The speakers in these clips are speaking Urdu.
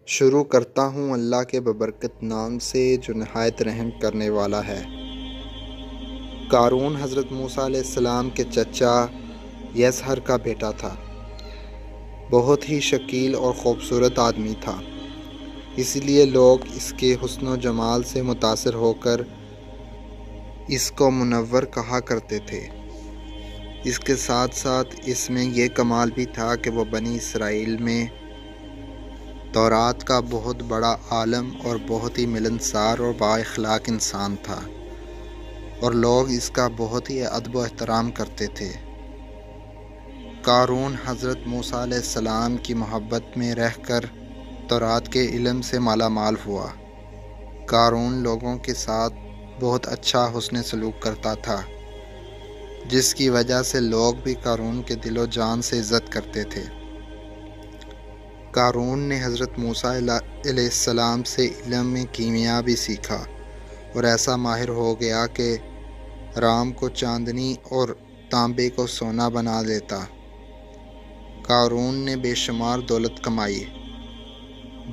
شروع کرتا ہوں اللہ کے ببرکت نام سے جو نہایت رحم کرنے والا ہے۔ قارون حضرت موسیٰ علیہ السلام کے چچا یسہر کا بیٹا تھا۔ بہت ہی شکیل اور خوبصورت آدمی تھا، اس لیے لوگ اس کے حسن و جمال سے متاثر ہو کر اس کو منور کہا کرتے تھے۔ اس کے ساتھ ساتھ اس میں یہ کمال بھی تھا کہ وہ بنی اسرائیل میں تورات کا بہت بڑا عالم اور بہت ہی ملنسار اور با اخلاق انسان تھا، اور لوگ اس کا بہت ہی ادب و احترام کرتے تھے۔ قارون حضرت موسیٰ علیہ السلام کی محبت میں رہ کر تورات کے علم سے مالا مال ہوا۔ قارون لوگوں کے ساتھ بہت اچھا حسن سلوک کرتا تھا، جس کی وجہ سے لوگ بھی قارون کے دل و جان سے عزت کرتے تھے۔ قارون نے حضرت موسیٰ علیہ السلام سے علم میں کیمیا بھی سیکھا اور ایسا ماہر ہو گیا کہ رام کو چاندنی اور تانبے کو سونا بنا دیتا۔ قارون نے بے شمار دولت کمائی۔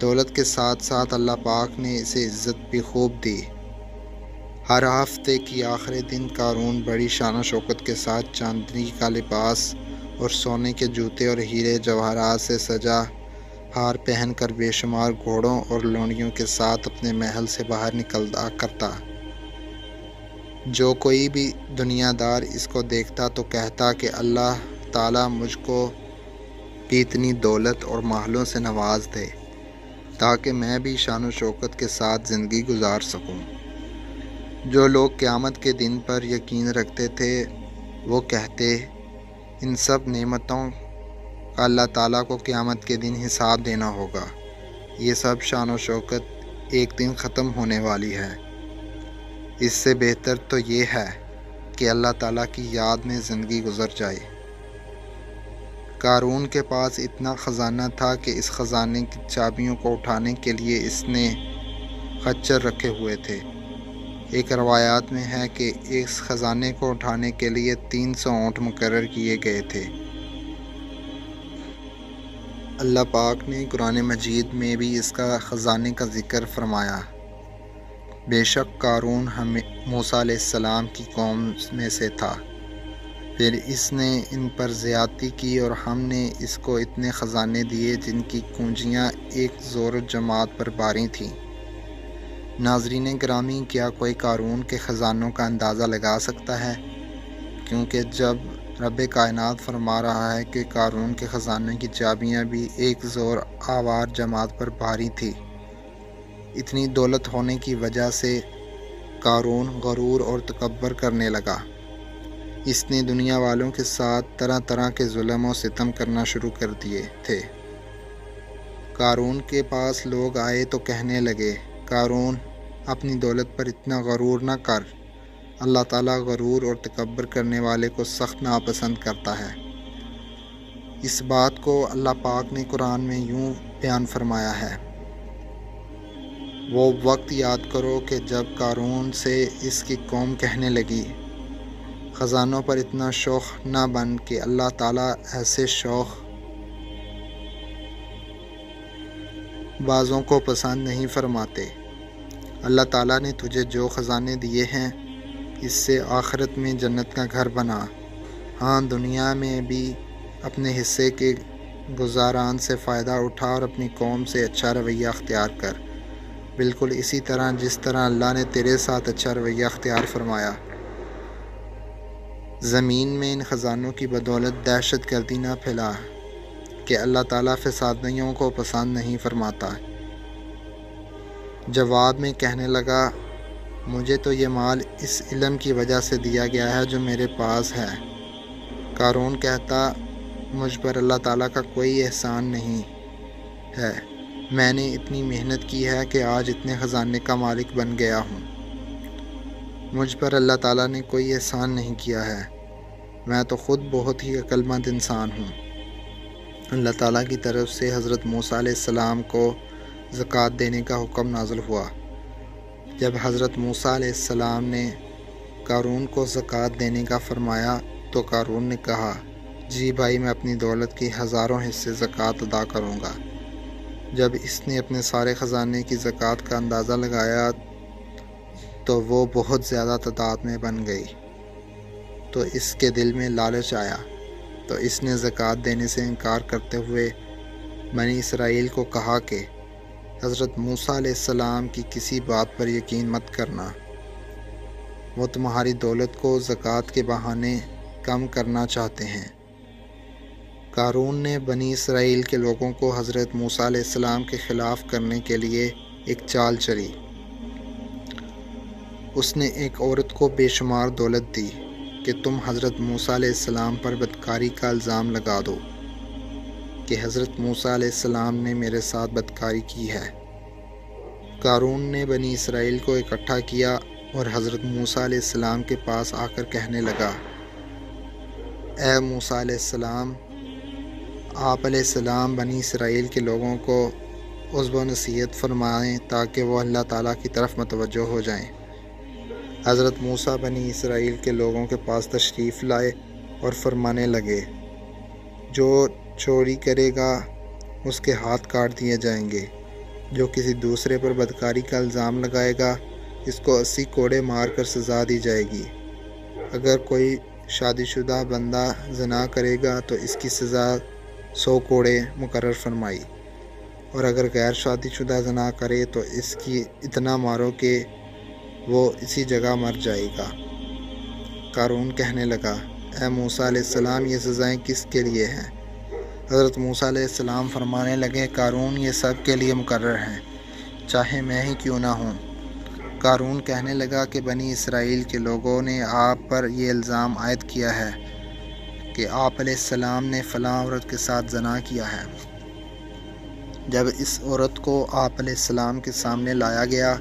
دولت کے ساتھ ساتھ اللہ پاک نے اسے عزت بھی خوب دی۔ ہر ہفتے کی آخری دن قارون بڑی شان و شوکت کے ساتھ چاندنی کا لباس اور سونے کے جوتے اور ہیرے جواہرات سے سجا ہار پہن کر بے شمار گھوڑوں اور لونڈیوں کے ساتھ اپنے محل سے باہر نکلا کرتا۔ جو کوئی بھی دنیا دار اس کو دیکھتا تو کہتا کہ اللہ تعالیٰ مجھ کو بھی اتنی دولت اور محلوں سے نواز دے تاکہ میں بھی شان و شوکت کے ساتھ زندگی گزار سکوں۔ جو لوگ قیامت کے دن پر یقین رکھتے تھے وہ کہتے ان سب نعمتوں کا اللہ تعالیٰ کو قیامت کے دن حساب دینا ہوگا، یہ سب شان و شوکت ایک دن ختم ہونے والی ہے۔ اس سے بہتر تو یہ ہے کہ اللہ تعالیٰ کی یاد میں زندگی گزر جائے۔ قارون کے پاس اتنا خزانہ تھا کہ اس خزانے کی چابیوں کو اٹھانے کے لیے اس نے خچر رکھے ہوئے تھے۔ ایک روایات میں ہے کہ اس خزانے کو اٹھانے کے لیے 300 اونٹ مقرر کیے گئے تھے۔ اللہ پاک نے قرآن مجید میں بھی اس کا خزانے کا ذکر فرمایا۔ بے شک قارون موسیٰ علیہ السلام کی قوم میں سے تھا، پھر اس نے ان پر زیادتی کی اور ہم نے اس کو اتنے خزانے دیے جن کی کنجیاں ایک زور جماعت پر باری تھیں۔ ناظرین گرامی، کیا کوئی قارون کے خزانوں کا اندازہ لگا سکتا ہے؟ کیونکہ جب رب کائنات فرما رہا ہے کہ قارون کے خزانے کی چابیاں بھی ایک زور آور جماعت پر بھاری تھی، اتنی دولت ہونے کی وجہ سے قارون غرور اور تکبر کرنے لگا۔ اس نے دنیا والوں کے ساتھ طرح طرح کے ظلم و ستم کرنا شروع کر دیے تھے۔ قارون کے پاس لوگ آئے تو کہنے لگے، قارون اپنی دولت پر اتنا غرور نہ کر، اللہ تعالیٰ غرور اور تکبر کرنے والے کو سخت ناپسند کرتا ہے۔ اس بات کو اللہ پاک نے قرآن میں یوں بیان فرمایا ہے، وہ وقت یاد کرو کہ جب قارون سے اس کی قوم کہنے لگی، خزانوں پر اتنا شوخ نہ بن کہ اللہ تعالیٰ ایسے شوخ بازوں کو پسند نہیں فرماتے۔ اللہ تعالیٰ نے تجھے جو خزانے دیے ہیں اس سے آخرت میں جنت کا گھر بنا، ہاں دنیا میں بھی اپنے حصے کے گزاران سے فائدہ اٹھا اور اپنی قوم سے اچھا رویہ اختیار کر، بالکل اسی طرح جس طرح اللہ نے تیرے ساتھ اچھا رویہ اختیار فرمایا۔ زمین میں ان خزانوں کی بدولت دہشت گردی نہ پھیلا کہ اللہ تعالیٰ فسادیوں کو پسند نہیں فرماتا۔ جواب میں کہنے لگا، مجھے تو یہ مال اس علم کی وجہ سے دیا گیا ہے جو میرے پاس ہے۔ قارون کہتا، مجھ پر اللہ تعالیٰ کا کوئی احسان نہیں ہے، میں نے اتنی محنت کی ہے کہ آج اتنے خزانے کا مالک بن گیا ہوں۔ مجھ پر اللہ تعالیٰ نے کوئی احسان نہیں کیا ہے، میں تو خود بہت ہی عقل مند انسان ہوں۔ اللہ تعالیٰ کی طرف سے حضرت موسیٰ علیہ السلام کو زکوٰۃ دینے کا حکم نازل ہوا۔ جب حضرت موسیٰ علیہ السلام نے قارون کو زکوٰۃ دینے کا فرمایا تو قارون نے کہا، جی بھائی، میں اپنی دولت کی ہزاروں حصے زکوٰۃ ادا کروں گا۔ جب اس نے اپنے سارے خزانے کی زکوٰۃ کا اندازہ لگایا تو وہ بہت زیادہ تعداد میں بن گئی، تو اس کے دل میں لالچ آیا، تو اس نے زکوٰۃ دینے سے انکار کرتے ہوئے بنی اسرائیل کو کہا کہ حضرت موسیٰ علیہ السلام کی کسی بات پر یقین مت کرنا، وہ تمہاری دولت کو زکوٰۃ کے بہانے کم کرنا چاہتے ہیں۔ قارون نے بنی اسرائیل کے لوگوں کو حضرت موسیٰ علیہ السلام کے خلاف کرنے کے لیے ایک چال چلی۔ اس نے ایک عورت کو بے شمار دولت دی کہ تم حضرت موسیٰ علیہ السلام پر بدکاری کا الزام لگا دو کہ حضرت موسیٰ علیہ السلام نے میرے ساتھ بدکاری کی ہے۔ قارون نے بنی اسرائیل کو اکٹھا کیا اور حضرت موسیٰ علیہ السلام کے پاس آ کر کہنے لگا، اے موسیٰ علیہ السلام، آپ علیہ السلام بنی اسرائیل کے لوگوں کو عظب و نصیحت فرمائیں تاکہ وہ اللہ تعالیٰ کی طرف متوجہ ہو جائیں۔ حضرت موسیٰ بنی اسرائیل کے لوگوں کے پاس تشریف لائے اور فرمانے لگے، جو چوری کرے گا اس کے ہاتھ کاٹ دیے جائیں گے، جو کسی دوسرے پر بدکاری کا الزام لگائے گا اس کو 80 کوڑے مار کر سزا دی جائے گی۔ اگر کوئی شادی شدہ بندہ زنا کرے گا تو اس کی سزا 100 کوڑے مقرر فرمائی، اور اگر غیر شادی شدہ زنا کرے تو اس کی اتنا مارو کہ وہ اسی جگہ مر جائے گا۔ قارون کہنے لگا، اے موسیٰ علیہ السلام، یہ سزائیں کس کے لیے ہیں؟ حضرت موسیٰ علیہ السلام فرمانے لگے، قارون، یہ سب کے لیے مقرر ہیں، چاہے میں ہی کیوں نہ ہوں۔ قارون کہنے لگا کہ بنی اسرائیل کے لوگوں نے آپ پر یہ الزام عائد کیا ہے کہ آپ علیہ السلام نے فلاں عورت کے ساتھ زنا کیا ہے۔ جب اس عورت کو آپ علیہ السلام کے سامنے لایا گیا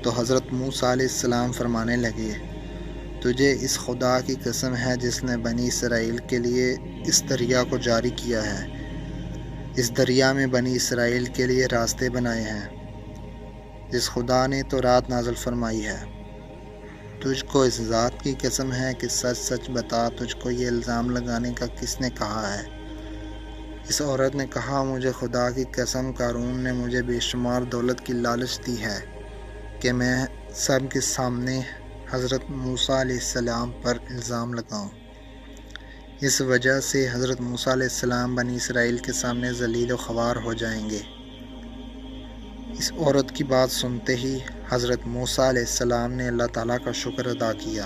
تو حضرت موسیٰ علیہ السلام فرمانے لگے، تجھے اس خدا کی قسم ہے جس نے بنی اسرائیل کے لیے اس دریا کو جاری کیا ہے، اس دریا میں بنی اسرائیل کے لیے راستے بنائے ہیں، جس خدا نے تو رات نازل فرمائی ہے، تجھ کو اس ذات کی قسم ہے کہ سچ سچ بتا، تجھ کو یہ الزام لگانے کا کس نے کہا ہے؟ اس عورت نے کہا، مجھے خدا کی قسم، قارون نے مجھے بے شمار دولت کی لالچ دی ہے کہ میں سب کے سامنے حضرت موسیٰ علیہ السلام پر الزام لگاؤں۔ اس وجہ سے حضرت موسیٰ علیہ السلام بنی اسرائیل کے سامنے ذلیل و خوار ہو جائیں گے۔ اس عورت کی بات سنتے ہی حضرت موسیٰ علیہ السلام نے اللہ تعالیٰ کا شکر ادا کیا۔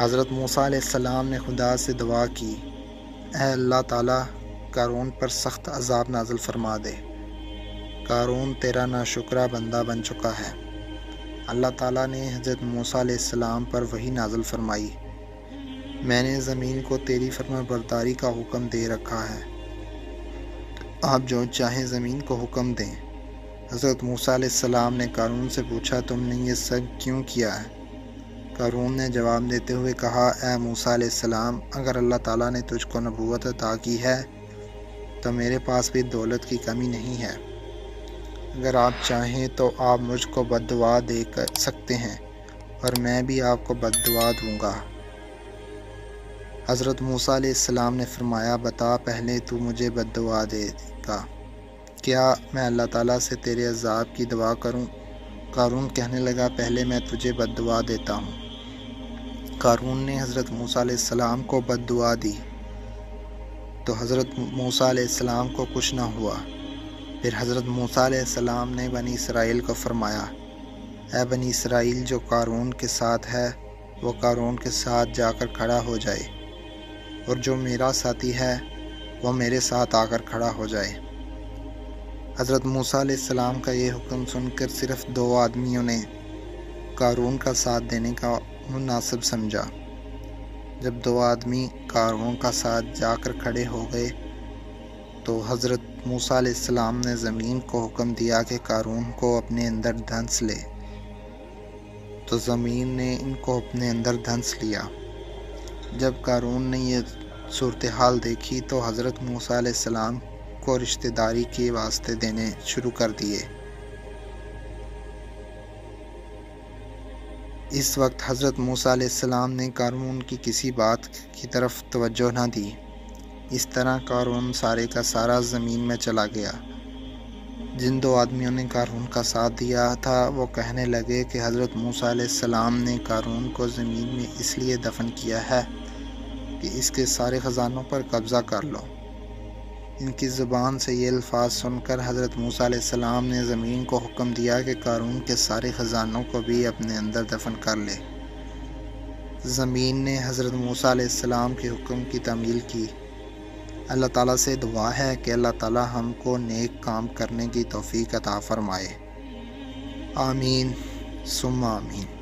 حضرت موسیٰ علیہ السلام نے خدا سے دعا کی، اے اللہ تعالیٰ، قارون پر سخت عذاب نازل فرما دے، قارون تیرا ناشکرہ بندہ بن چکا ہے۔ اللہ تعالیٰ نے حضرت موسیٰ علیہ السلام پر وحی نازل فرمائی، میں نے زمین کو تیری فرما برداری کا حکم دے رکھا ہے، آپ جو چاہیں زمین کو حکم دیں۔ حضرت موسیٰ علیہ السلام نے قارون سے پوچھا، تم نے یہ سب کیوں کیا ہے؟ قارون نے جواب دیتے ہوئے کہا، اے موسیٰ علیہ السلام، اگر اللہ تعالیٰ نے تجھ کو نبوت عطا کی ہے تو میرے پاس بھی دولت کی کمی نہیں ہے، اگر آپ چاہیں تو آپ مجھ کو بد دعا دے سکتے ہیں اور میں بھی آپ کو بد دعا دوں گا۔ حضرت موسیٰ علیہ السلام نے فرمایا، بتا پہلے تو مجھے بد دعا دے گا، کیا میں اللہ تعالیٰ سے تیرے عذاب کی دعا کروں؟ قارون کہنے لگا، پہلے میں تجھے بد دعا دیتا ہوں۔ قارون نے حضرت موسیٰ علیہ السلام کو بد دعا دی تو حضرت موسیٰ علیہ السلام کو کچھ نہ ہوا۔ پھر حضرت موسیٰ علیہ السلام نے بنی اسرائیل کو فرمایا، اے بنی اسرائیل، جو قارون کے ساتھ ہے وہ قارون کے ساتھ جا کر کھڑا ہو جائے، اور جو میرا ساتھی ہے وہ میرے ساتھ آ کر کھڑا ہو جائے۔ حضرت موسیٰ علیہ السلام کا یہ حکم سن کر صرف 2 آدمیوں نے قارون کا ساتھ دینے کا مناسب سمجھا۔ جب 2 آدمی قارون کا ساتھ جا کر کھڑے ہو گئے تو حضرت موسیٰ علیہ السلام نے زمین کو حکم دیا کہ قارون کو اپنے اندر دھنس لے، تو زمین نے ان کو اپنے اندر دھنس لیا۔ جب قارون نے یہ صورتحال دیکھی تو حضرت موسیٰ علیہ السلام کو رشتہ داری کے واسطے دینے شروع کر دیے۔ اس وقت حضرت موسیٰ علیہ السلام نے قارون کی کسی بات کی طرف توجہ نہ دی۔ اس طرح قارون سارے کا سارا زمین میں چلا گیا۔ جن 2 آدمیوں نے قارون کا ساتھ دیا تھا وہ کہنے لگے کہ حضرت موسیٰ علیہ السلام نے قارون کو زمین میں اس لیے دفن کیا ہے کہ اس کے سارے خزانوں پر قبضہ کر لو۔ ان کی زبان سے یہ الفاظ سن کر حضرت موسیٰ علیہ السلام نے زمین کو حکم دیا کہ قارون کے سارے خزانوں کو بھی اپنے اندر دفن کر لے۔ زمین نے حضرت موسیٰ علیہ السلام کے حکم کی تعمیل کی۔ اللہ تعالیٰ سے دعا ہے کہ اللہ تعالیٰ ہم کو نیک کام کرنے کی توفیق عطا فرمائے۔ آمین ثم آمین۔